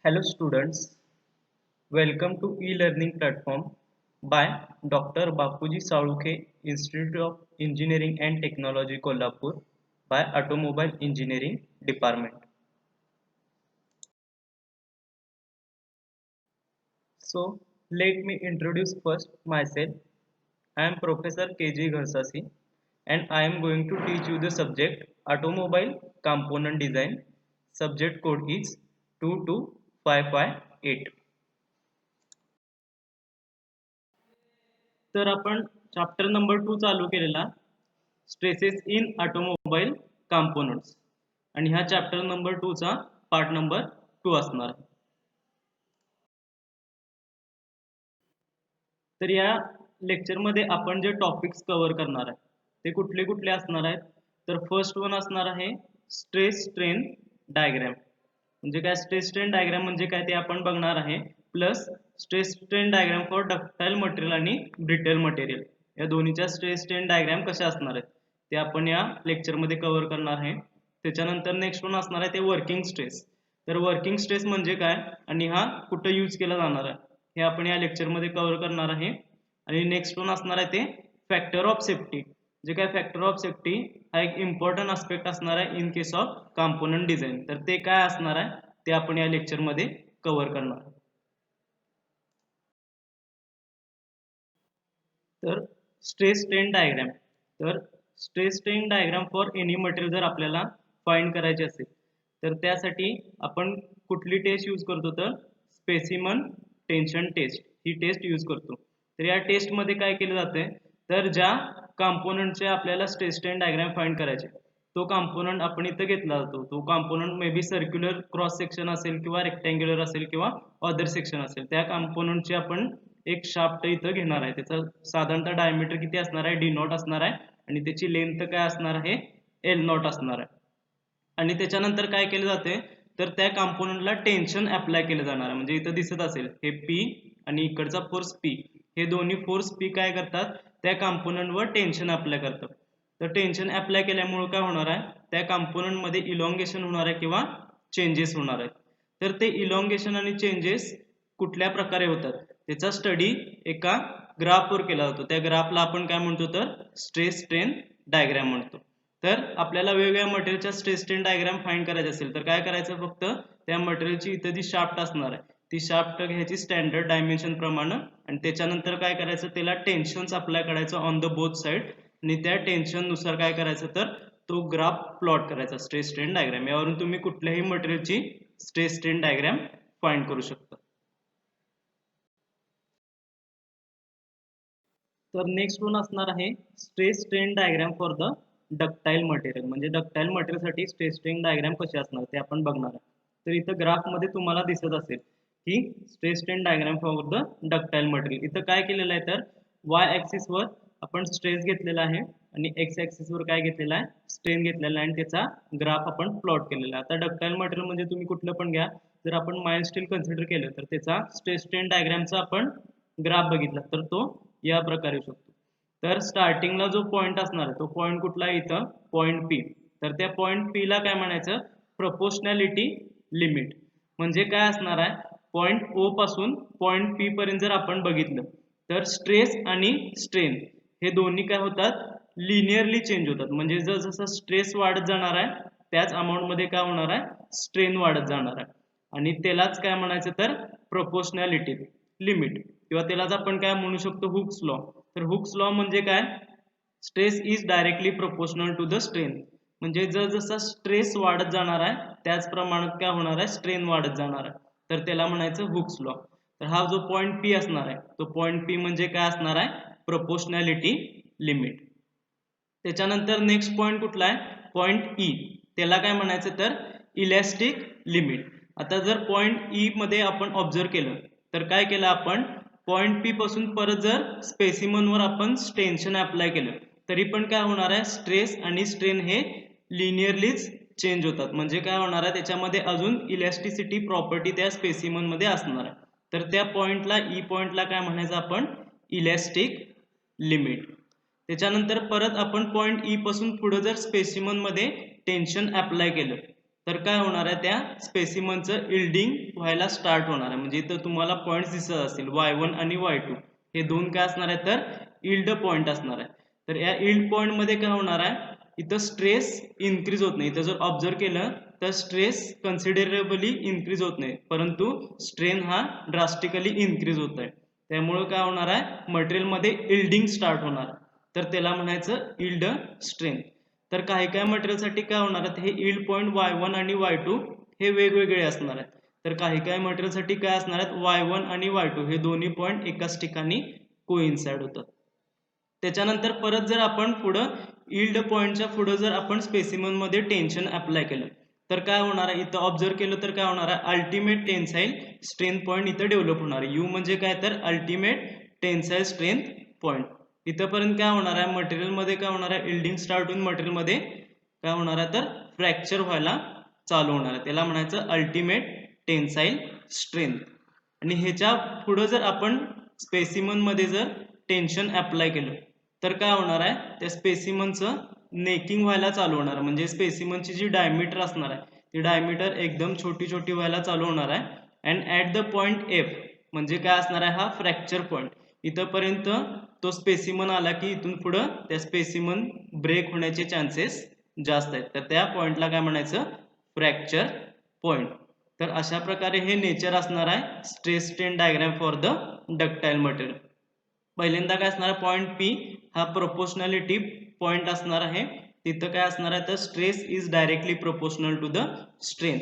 Hello students, welcome to e-learning platform by Dr. Bapuji Salukhe Institute of Engineering and Technology Kolhapur by Automobile Engineering Department. So let me introduce first myself. I am Professor KG Gharsasi and I am going to teach you the subject Automobile Component Design. Subject code is 22558. तर आपण chapter number 2 चालू केलेला stresses in automobile components आणि ह्या chapter number 2 चा part number 2 असणार आहे. तर या लेक्चर मध्ये आपण जे टॉपिक्स कव्हर करणार आहे ते कुठले कुठले असणार आहेत तर फर्स्ट वन असणार आहे स्ट्रेस स्ट्रेन डायग्राम. म्हणजे काय स्ट्रेस स्ट्रेन डायग्राम म्हणजे काय ते आपण बघणार आहे. Plus stress strain diagram for ductile material आणि ब्रिटल मटेरियल या दोन्हीच्या स्ट्रेस स्ट्रेन डायग्राम कशा असणार आहेत ते आपण या लेक्चर मध्ये कव्हर करणार आहे. त्याच्यानंतर नेक्स्ट वन असणार आहे ते वर्किंग स्ट्रेस. तर वर्किंग स्ट्रेस म्हणजे काय आणि हा कुठे यूज केला जाणार आहे हे आपण या लेक्चर मध्ये कव्हर करणार आहे. आणि नेक्स्ट वन असणार आहे ते फॅक्टर ऑफ सेफ्टी. जे काय फॅक्टर ऑफ सेफ्टी हा एक इम्पॉर्टंट आस्पेक्ट असणार आहे in case of component design. तर ते काय असणार आहे ते आपण या लेक्चर मध्ये कव्हर करणार. तर स्ट्रेस स्ट्रेन डायग्राम. तर stress strain diagram for any material जर आपल्याला फाइंड करायचे असेल तर त्यासाठी आपण कुठली टेस्ट यूज करतो तर स्पेसिमन टेन्शन टेस्ट ही टेस्ट यूज करतो. तर या टेस्ट मध्ये काय केलं जाते तर ज्या कॉम्पोनंटचे आपल्याला स्ट्रेस स्ट्रेन डायग्राम फाइंड करायचे तो कॉम्पोनंट आपण इथं घेतला जातो. तो component may be circular cross section असेल किंवा रेक्टँग्युलर असेल किंवा अदर सेक्शन असेल. त्या कॉम्पोनंटची आपण एक शाफ्ट इथं घेणार आहे. त्याचा साधारणतः डायमीटर किती असणार आहे डी नॉट असणार आहे आणि त्याची लेंथ काय असणार आहे एल नॉट असणार आहे. आणि त्याच्यानंतर काय केलं जाते तर त्या कॉम्पोनंटला टेन्शन अप्लाय केलं जाणार आहे. म्हणजे इथं दिसत असेल हे पी आणि इकडचा फोर्स पी हे दोन्ही फोर्स पी काय करतात त्या कॉम्पोनंटवर टेन्शन अप्लाय करतात. तर टेन्शन अप्लाय केल्यामुळे काय होणार आहे त्या कॉम्पोनंट मध्ये इलॉंगेशन होणार आहे किंवा चेंजेस होणार आहेत. तर ते इलॉंगेशन आणि चेंजेस कुठल्या प्रकारे होतात त्याचा स्टडी एका ग्राफवर केला जातो. त्या ग्राफला आपण काय म्हणतो तर स्ट्रेस स्ट्रेन डायग्राम म्हणतो. तर आपल्याला वेगवेगळ्या मटेरियलच्या स्ट्रेस स्ट्रेन डायग्राम फाइंड करायचे असेल तर काय करायचं फक्त त्या मटेरियलची इथं जी शाफ्ट असणार आहे ती शाफ्ट घ्यायची स्टँडर्ड डायमेन्शन प्रमाणे आणि त्याच्यानंतर काय करायचं त्याला टेन्शन्स अप्लाय करायचं ऑन द बोथ साइड आणि त्या टेन्शन नुसार काय करायचं तर तो ग्राफ प्लॉट करायचा स्ट्रेस स्ट्रेन डायग्राम. यावरून तुम्ही कुठल्याही मटेरियलची स्ट्रेस स्ट्रेन डायग्राम फाइंड करू शकता. तर नेक्स्ट वन असणार आहे stress strain diagram for the ductile material. म्हणजे डक्टाइल मटेरियलसाठी स्ट्रेस स्ट्रेन डायग्राम कसे असणार ते आपण बघणार आहे. तर इथं ग्राफ मध्ये तुम्हाला दिसत असेल की stress strain diagram for the ductile material. इथं काय केलेलं आहे तर वाय ऍक्सिस वर आपण स्ट्रेस घेतलेला आहे आणि एक्स ऍक्सिस वर काय घेतलेला आहे स्ट्रेन घेतलेला आहे आणि त्याचा ग्राफ आपण प्लॉट केलेला आहे. आता डक्टाइल मटेरियल म्हणजे तुम्ही कुठलं पण घ्या. जर आपण माइल्ड स्टील कन्सिडर केलं तर त्याचा स्ट्रेस स्ट्रेन डायग्रामचा आपण ग्राफ बघितला तर तो या प्रकारे येऊ शकतो. तर स्टार्टिंगला जो पॉइंट असणार आहे तो पॉइंट कुठला आहे इथं पॉइंट पी. तर त्या पॉइंट पी ला काय म्हणायचं प्रपोर्शनॅलिटी लिमिट. म्हणजे काय असणार आहे पॉइंट ओ पासून पॉइंट पी पर्यंत जर आपण बघितलं तर स्ट्रेस आणि स्ट्रेन हे दोन्ही काय होतात लिनियरली चेंज होतात. म्हणजे जसं स्ट्रेस वाढत जाणार आहे त्याच अमाऊंट मध्ये काय होणार आहे स्ट्रेन वाढत जाणार आहे आणि त्यालाच काय म्हणायचं तर प्रपोर्शनॅलिटी लिमिट किंवा त्यालाच आपण काय म्हणू शकतो हुक्स लॉ. तर हुक्स लॉ म्हणजे काय stress is directly proportional to the strain. म्हणजे जसा स्ट्रेस वाढत जाणार आहे त्याच प्रमाणात काय होणार आहे स्ट्रेन वाढत जाणार आहे. तर त्याला म्हणायचं हुक्स लॉ. तर हा जो पॉइंट पी असणार आहे तो पॉइंट पी म्हणजे काय असणार आहे प्रोपोर्शनॅलिटी लिमिट. त्याच्यानंतर नेक्स्ट पॉइंट कुठला आहे पॉइंट ई. त्याला काय म्हणायचं तर इलॅस्टिक लिमिट. आता जर पॉइंट ई मध्ये आपण ऑब्झर्व केलं तर काय केलं आपण पॉइंट पी पासून परत जर स्पेसिमन वर आपण टेन्शन अप्लाय केलं तरी पण काय होणार आहे स्ट्रेस आणि स्ट्रेन हे लिनियरलीच चेंज होतात. म्हणजे काय होणार आहे त्याच्यामध्ये अजून इलॅस्टिसिटी प्रॉपर्टी त्या स्पेसिमन मध्ये असणार आहे. तर त्या पॉइंटला ई पॉइंटला काय म्हणायचं आपण इलॅस्टिक लिमिट. त्याच्यानंतर परत आपण पॉइंट ई पासून पुढे जर स्पेसिमन मध्ये टेन्शन अप्लाय केलं तर काय होणार आहे, त्या स्पेसिमनचं इल्डिंग व्हायला स्टार्ट होणार आहे. म्हणजे इथं तुम्हाला पॉईंट्स दिसत असतील y1 आणि y2, हे दोन काय असणार आहे तर इल्ड पॉईंट असणार आहे. तर या इल्ड पॉईंट मध्ये काय होणार आहे, इथं स्ट्रेस इन्क्रीज होत नाही. इथं जर ऑब्झर्व केलं तर स्ट्रेस कन्सिडरेबली इन्क्रीज होत नाही, परंतु स्ट्रेन हा ड्रास्टिकली इन्क्रीज होत आहे. त्यामुळे काय होणार आहे, मटेरियलमध्ये इल्डिंग स्टार्ट होणार, तर त्याला म्हणायचं इल्ड स्ट्रेन. तर काही काही मटेरियलसाठी काय होणार आहे, हे इल्ड पॉईंट y1 आणि y2 हे वेगवेगळे असणार आहेत. तर काही काही मटेरियलसाठी काय असणार आहेत, y1 आणि y2 हे दोन्ही पॉईंट एकाच ठिकाणी कोइन्साइड होतात. त्याच्यानंतर परत जर आपण पुढं इल्ड पॉईंटच्या पुढं जर आपण स्पेसिमन मध्ये टेन्शन अप्लाय केलं तर काय होणार आहे, इथं ऑब्झर्व केलं तर काय होणार आहे, अल्टिमेट टेन्साईल स्ट्रेंथ पॉईंट इथं डेव्हलप होणार आहे. यू म्हणजे काय तर अल्टिमेट टेन्साईल स्ट्रेंथ पॉईंट. इथंपर्यंत काय होणार आहे, मटेरियल मध्ये काय होणार आहे, इल्डिंग स्टार्ट होऊन मटेरियल मध्ये काय होणार आहे तर फ्रॅक्चर व्हायला चालू होणार आहे. त्याला म्हणायचं अल्टिमेट टेन्साईल स्ट्रेंथ. आणि ह्याच्या पुढं जर आपण स्पेसिमन मध्ये जर टेन्शन अप्लाय केलं तर काय होणार आहे, त्या स्पेसिमनचं नेकिंग व्हायला चालू होणार. म्हणजे स्पेसिमनची जी डायमीटर असणार आहे ती डायमीटर एकदम छोटी छोटी व्हायला चालू होणार आहे. And at the point F म्हणजे काय असणार आहे, हा फ्रॅक्चर पॉईंट. इथंपर्यंत तो स्पेसिमन आला की इथून पुढं त्या स्पेसिमन ब्रेक होण्याचे चान्सेस जास्त आहेत. तर त्या पॉईंटला काय म्हणायचं, फ्रॅक्चर पॉईंट. तर अशा प्रकारे हे नेचर असणार आहे stress strain diagram for the ductile material. पहिल्यांदा काय असणार आहे, पॉईंट पी हा प्रोपोर्शनॅलिटी पॉईंट असणार आहे. तिथं काय असणार आहे तर stress is directly proportional to the strain.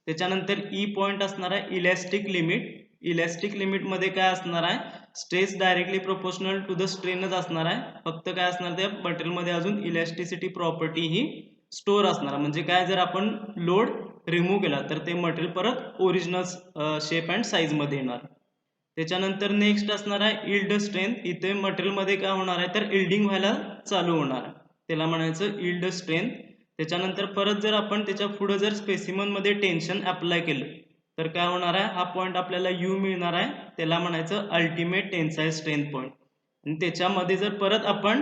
त्याच्यानंतर ई पॉईंट असणार आहे इलॅस्टिक लिमिट. इलॅस्टिक लिमिट मध्ये काय असणार आहे, stress directly proportional to the स्ट्रेनच असणार आहे. फक्त काय असणार, त्या मटेरियल मध्ये अजून इलॅस्टिसिटी प्रॉपर्टी ही स्टोअर असणार. म्हणजे काय, जर आपण लोड रिमूव्ह केला तर ते मटेरियल परत ओरिजिनल शेप अँड साईज मध्ये येणार. त्याच्यानंतर नेक्स्ट असणार आहे इल्ड स्ट्रेंथ. इथे मटेरियल मध्ये काय होणार आहे तर इल्डिंग व्हायला चालू होणार, त्याला म्हणायचं इल्ड स्ट्रेंथ. त्याच्यानंतर परत जर आपण त्याच्या पुढे जर स्पेसिमन मध्ये टेन्शन अप्लाय केलं तर काय होणार आहे, हा पॉईंट आपल्याला यू मिळणार आहे, त्याला म्हणायचं अल्टिमेट टेन्साईल स्ट्रेंथ पॉईंट. आणि त्याच्यामध्ये जर परत आपण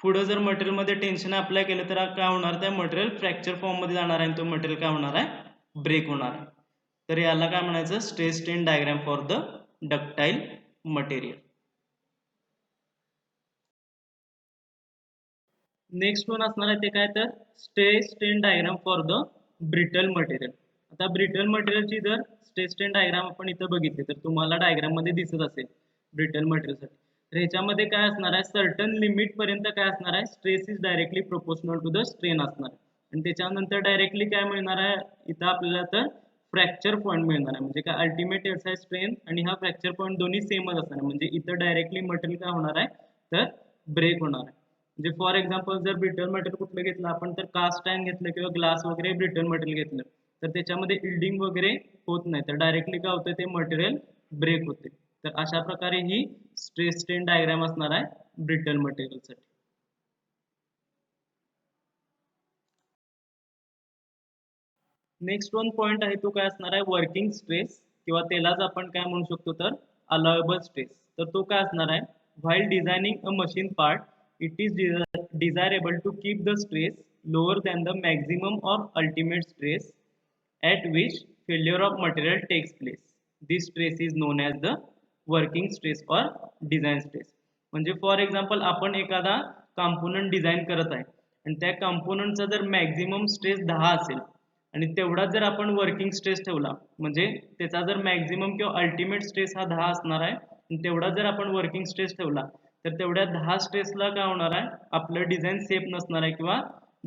पुढे जर मटेरियल मध्ये टेन्शन अप्लाय केलं तर काय होणार, त्या मटेरियल फ्रॅक्चर फॉर्म मध्ये जाणार आहे आणि तो मटेरियल काय होणार आहे, ब्रेक होणार आहे. तर याला काय म्हणायचं, stress strain diagram for the ductile material. Next one असणार आहे ते काय तर stress strain diagram for the brittle material. आता ब्रिटल मटेरियलची जर स्ट्रेस स्ट्रेन डायग्राम आपण इथं बघितली तर तुम्हाला डायग्राम मध्ये दिसत असेल ब्रिटल मटेरियलसाठी. तर ह्याच्यामध्ये काय असणार आहे, सर्टन लिमिट पर्यंत काय असणार आहे, stress is directly proportional to the strain असणार आहे. आणि त्याच्यानंतर डायरेक्टली काय मिळणार आहे इथं आपल्याला तर फ्रॅक्चर पॉईंट मिळणार आहे. म्हणजे काय, अल्टिमेट टेन्साईल स्ट्रेन आणि हा फ्रॅक्चर पॉईंट दोन्ही सेमच असणार आहे. म्हणजे इथं डायरेक्टली मटेरियल काय होणार आहे तर ब्रेक होणार आहे. म्हणजे फॉर एक्झाम्पल जर ब्रिटल मटेरियल कुठलं घेतलं आपण तर कास्ट आयर्न घेतलं किंवा ग्लास वगैरे ब्रिटल मटेरियल घेतलं तर त्याच्यामध्ये इल्डिंग वगैरे होत नाही, तर डायरेक्टली काय होतं ते मटेरियल ब्रेक होते. तर अशा प्रकारे ही स्ट्रेस स्ट्रेन डायग्राम असणार आहे ब्रिटल मटेरियलसाठी. नेक्स्ट वन पॉईंट आहे तो काय असणार आहे, वर्किंग स्ट्रेस किंवा त्यालाच आपण काय म्हणू शकतो तर अलाउएबल स्ट्रेस. तर तो काय असणार आहे, while designing a machine part it is desirable to keep the stress lower than the maximum or ultimate stress at which failure of material takes place. This stress is known as the working stress or design stress. म्हणजे for example आपण एखादा component design करत आहे आणि त्या कॉम्पोनंटचा जर maximum stress 10 असेल आणि तेवढा जर आपण वर्किंग स्ट्रेस ठेवला, म्हणजे त्याचा जर मॅक्झिमम किंवा अल्टिमेट स्ट्रेस हा 10 असणार आहे आणि तेवढा जर आपण वर्किंग स्ट्रेस ठेवला तर तेवढ्या 10 स्ट्रेसला काय होणार आहे, आपलं डिझाईन सेफ नसणार आहे किंवा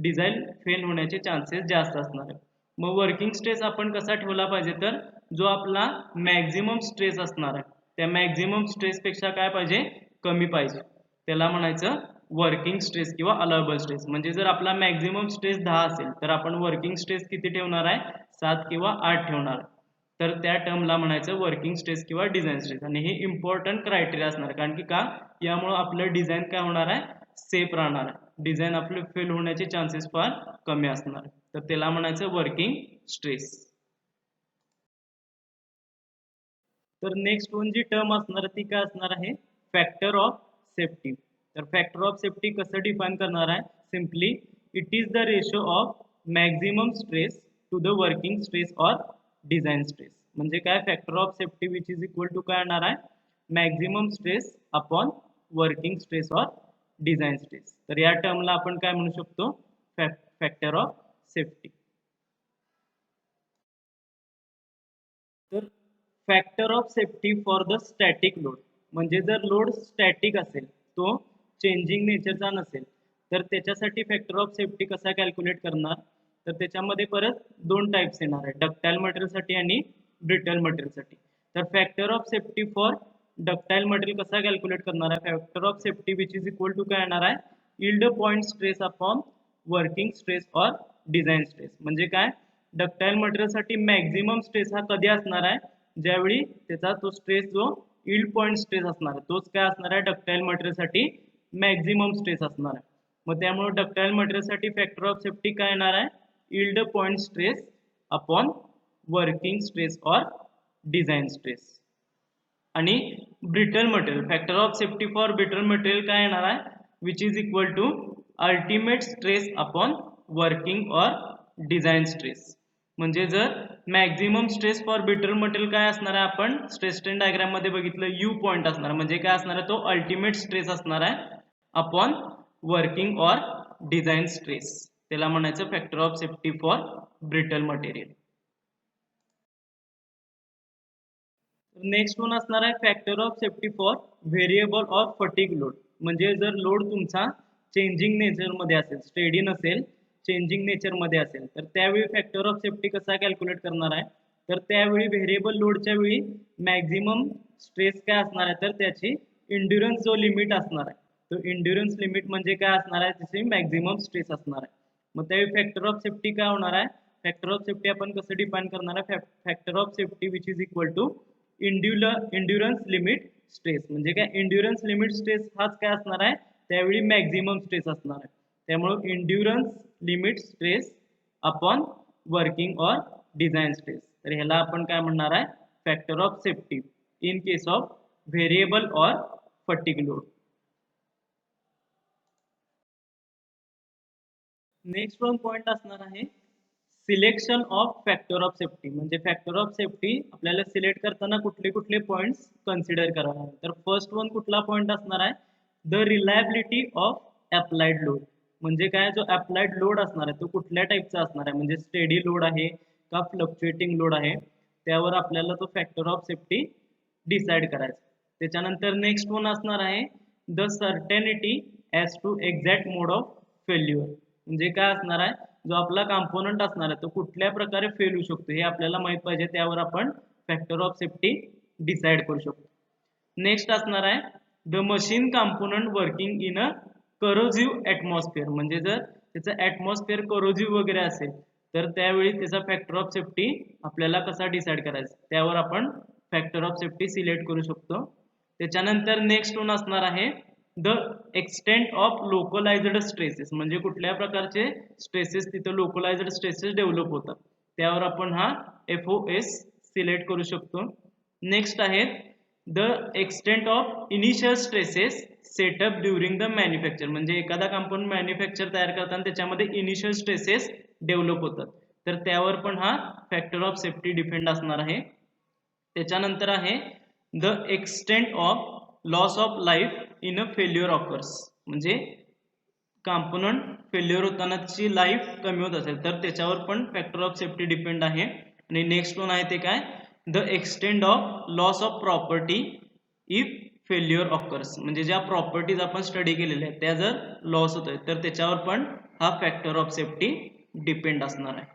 डिझाईन फेल होण्याचे चान्सेस जास्त असणार आहे. मग वर्किंग स्ट्रेस आपण कसा ठेवला पाहिजे तर जो आपला मॅक्झिमम स्ट्रेस असणार आहे त्या मॅक्झिमम स्ट्रेसपेक्षा काय पाहिजे, कमी पाहिजे, त्याला म्हणायचं वर्किंग स्ट्रेस किंवा अलाउएबल स्ट्रेस. म्हणजे जर आपला मॅक्झिमम स्ट्रेस 10 असेल तर आपण वर्किंग स्ट्रेस किती ठेवणार आहे, 7 किंवा 8 ठेवणार. तर त्या टर्मला म्हणायचं वर्किंग स्ट्रेस किंवा डिझाईन स्ट्रेस. आणि हे इम्पॉर्टंट क्रायटेरिया असणार, कारण की का, यामुळे आपलं डिझाईन काय होणार आहे, सेफ राहणार आहे, डिझाईन आपलं फेल होण्याचे चान्सेस फार कमी असणार. तर त्याला म्हणायचं वर्किंग स्ट्रेस. तर नेक्स्ट वन जी टर्म असणार ती काय असणार आहे, फॅक्टर ऑफ सेफ्टी. तर फॅक्टर ऑफ सेफ्टी कसं डिफाईन करणार आहे, simply it is the ratio of maximum stress to the working stress और डिझाईन स्ट्रेस. म्हणजे काय, factor of safety which is equal to काय येणार आहे, maximum stress upon working stress और डिझाईन स्ट्रेस. तर या टर्मला आपण काय म्हणू शकतो, फॅक्टर ऑफ सेफ्टी. तर factor of safety for the static load, म्हणजे जर लोड स्टॅटिक असेल, तो चेंजिंग नेचरचा नसेल, तर त्याच्यासाठी फॅक्टर ऑफ सेफ्टी कसा कॅल्क्युलेट करणार, तर त्याच्यामध्ये परत दोन टाइप्स येणार आहे, डक्टाइल मटेरियलसाठी आणि ब्रिटल मटेरियलसाठी. तर factor of safety for ductile material कसा कॅल्क्युलेट करणार आहे, factor of safety which is equal to काय येणार आहे, yield point stress upon working stress और डिझाईन स्ट्रेस. म्हणजे काय, डक्टाइल मटेरियलसाठी मॅक्झिमम स्ट्रेस हा कधी असणार आहे, ज्यावेळी त्याचा तो स्ट्रेस जो यील्ड पॉइंट स्ट्रेस असणार आहे, तोच काय असणार आहे, डक्टाइल मटेरियलसाठी मॅक्झिमम स्ट्रेस असणार आहे. मग त्यामुळे डक्टाइल मटेरियलसाठी फॅक्टर ऑफ सेफ्टी काय येणार आहे, yield point stress upon working stress और डिझाईन स्ट्रेस. आणि brittle material, factor of safety for brittle material काय येणार आहे, which is equal to ultimate stress upon working और डिझाईन स्ट्रेस. म्हणजे जर maximum stress for brittle material काय असणार आहे, आपण स्ट्रेस स्ट्रेन डायग्राम मध्ये बघितलं, यू पॉइंट असणार, म्हणजे काय असणार आहे, तो अल्टिमेट स्ट्रेस असणार आहे अपॉन वर्किंग और डिझाईन स्ट्रेस. त्याला म्हणायचं factor of safety for brittle material. Next one असणार आहे factor of safety for variable of fatigue load. म्हणजे जर लोड तुमचा चेंजिंग नेचर मध्ये असेल, स्टेडी नसेल, चेंजिंग नेचर मध्ये असेल, तर त्यावेळी फॅक्टर ऑफ सेफ्टी कसा कॅल्क्युलेट करणार आहे, तर त्यावेळी व्हेरिएबल लोडच्या वेळी मॅक्झिमम स्ट्रेस काय असणार आहे, तर त्याची इंड्युरन्स जो लिमिट असणार आहे, तो इंड्युरन्स लिमिट म्हणजे काय असणार आहे, त्याची मॅक्झिमम स्ट्रेस असणार आहे. मग त्यावेळी फॅक्टर ऑफ सेफ्टी काय होणार आहे, फॅक्टर ऑफ सेफ्टी आपण कसं डिफाइन करणार आहे, factor of safety which is equal to endurance limit stress. म्हणजे काय, इंड्युरन्स लिमिट स्ट्रेस हाच काय असणार आहे, त्यावेळी मॅक्झिमम स्ट्रेस असणार आहे. त्यामुळे endurance limit stress upon working और डिझाईन स्ट्रेस. तर ह्याला आपण काय म्हणणार आहे, factor of safety in case of variable or fatigue load. Next one point असणार आहे selection of factor of safety. म्हणजे फॅक्टर ऑफ सेफ्टी आपल्याला सिलेक्ट करताना कुठले कुठले पॉइंट्स कन्सिडर करावे. तर फर्स्ट वन कुठला पॉइंट असणार आहे, the reliability of applied load. म्हणजे काय, जो अप्लाइड लोड असणार आहे तो कुठल्या टाईपचा असणार आहे, म्हणजे स्टेडी लोड आहे का फ्लक्च्युएटिंग लोड आहे, त्यावर आपल्याला तो फॅक्टर ऑफ सेफ्टी डिसाइड करायचा. त्याच्यानंतर नेक्स्ट वन असणार आहे the certainty as to exact mode of failure. म्हणजे काय असणार आहे, जो आपला कंपोनंट असणार आहे तो कुठल्या प्रकारे फेल होऊ शकतो हे आपल्याला माहित पाहिजे, त्यावर आपण फॅक्टर ऑफ सेफ्टी डिसाइड करू शकतो. नेक्स्ट असणार आहे the machine component working in a corrosive atmosphere. म्हणजे जर त्याचं ॲटमॉस्फिअर करोजिव्ह वगैरे असेल, तर त्यावेळी त्याचा फॅक्टर ऑफ सेफ्टी आपल्याला कसा डिसाइड करायचा, त्यावर आपण फॅक्टर ऑफ सेफ्टी सिलेक्ट करू शकतो. त्याच्यानंतर नेक्स्ट वन असणार आहे the extent of localised stresses. म्हणजे कुठल्या प्रकारचे स्ट्रेसेस तिथं लोकलाइज्ड स्ट्रेसेस डेव्हलप होतात, त्यावर आपण हा FOS सिलेक्ट करू शकतो. नेक्स्ट आहे the extent of initial stresses setup during the manufacture. म्हणजे एखादा कंपोनंट मॅन्युफॅक्चर तयार करताना त्याच्यामध्ये इनिशियल स्ट्रेसेस डेव्हलप होतात, तर त्यावर पण हा फॅक्टर ऑफ सेफ्टी डिपेंड असणार आहे. त्याच्यानंतर आहे the extent of loss of life in a failure occurs. म्हणजे कंपोनंट फेल्युअर होताना त्याची लाईफ कमी होत असेल तर त्याच्यावर पण फॅक्टर ऑफ सेफ्टी डिपेंड आहे. आणि नेक्स्ट वन आहे ते काय, the extent of loss of property if failure occurs. म्हणजे ज्या प्रॉपर्टीज आपण स्टडी केलेल्या आहेत त्या जर लॉस होत आहेत तर त्याच्यावर पण हा फॅक्टर ऑफ सेफ्टी डिपेंड असणार आहे.